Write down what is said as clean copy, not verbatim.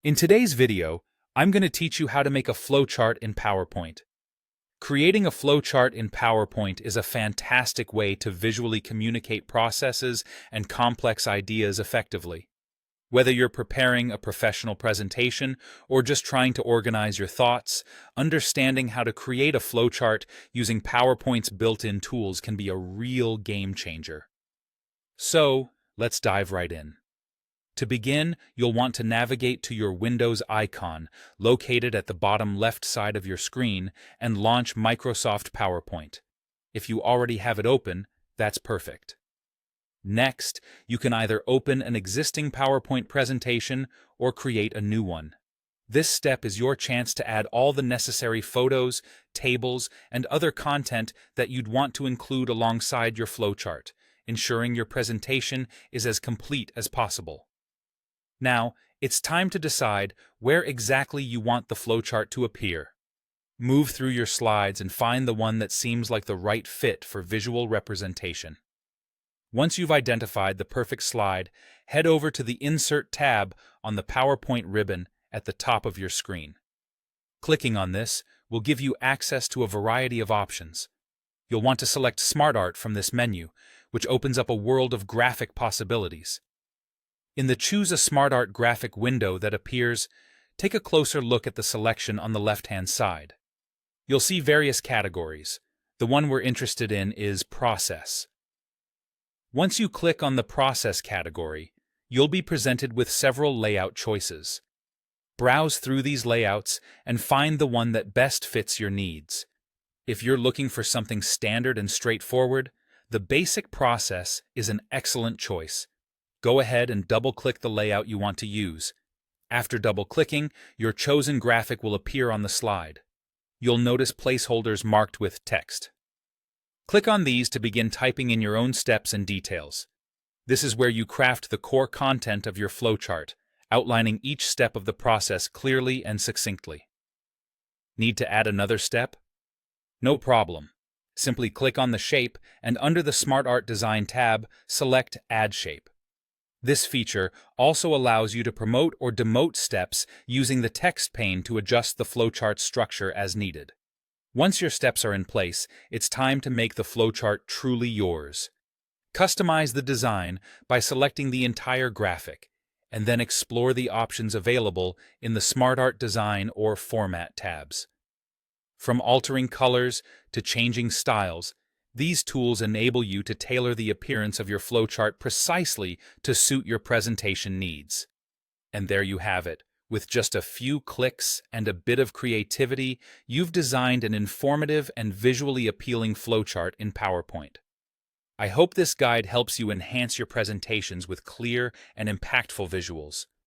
In today's video, I'm going to teach you how to make a flowchart in PowerPoint. Creating a flowchart in PowerPoint is a fantastic way to visually communicate processes and complex ideas effectively. Whether you're preparing a professional presentation or just trying to organize your thoughts, understanding how to create a flowchart using PowerPoint's built-in tools can be a real game changer. So, let's dive right in. To begin, you'll want to navigate to your Windows icon, located at the bottom left side of your screen, and launch Microsoft PowerPoint. If you already have it open, that's perfect. Next, you can either open an existing PowerPoint presentation or create a new one. This step is your chance to add all the necessary photos, tables, and other content that you'd want to include alongside your flowchart, ensuring your presentation is as complete as possible. Now, it's time to decide where exactly you want the flowchart to appear. Move through your slides and find the one that seems like the right fit for visual representation. Once you've identified the perfect slide, head over to the Insert tab on the PowerPoint ribbon at the top of your screen. Clicking on this will give you access to a variety of options. You'll want to select Smart Art from this menu, which opens up a world of graphic possibilities. In the Choose a Smart Art graphic window that appears, take a closer look at the selection on the left-hand side. You'll see various categories. The one we're interested in is Process. Once you click on the Process category, you'll be presented with several layout choices. Browse through these layouts and find the one that best fits your needs. If you're looking for something standard and straightforward, the Basic Process is an excellent choice. Go ahead and double-click the layout you want to use. After double-clicking, your chosen graphic will appear on the slide. You'll notice placeholders marked with text. Click on these to begin typing in your own steps and details. This is where you craft the core content of your flowchart, outlining each step of the process clearly and succinctly. Need to add another step? No problem. Simply click on the shape and under the Smart Art Design tab, select Add Shape. This feature also allows you to promote or demote steps using the text pane to adjust the flowchart structure as needed. Once your steps are in place, it's time to make the flowchart truly yours. Customize the design by selecting the entire graphic, and then explore the options available in the Smart Art Design or Format tabs. From altering colors to changing styles, these tools enable you to tailor the appearance of your flowchart precisely to suit your presentation needs. And there you have it. With just a few clicks and a bit of creativity, you've designed an informative and visually appealing flowchart in PowerPoint. I hope this guide helps you enhance your presentations with clear and impactful visuals.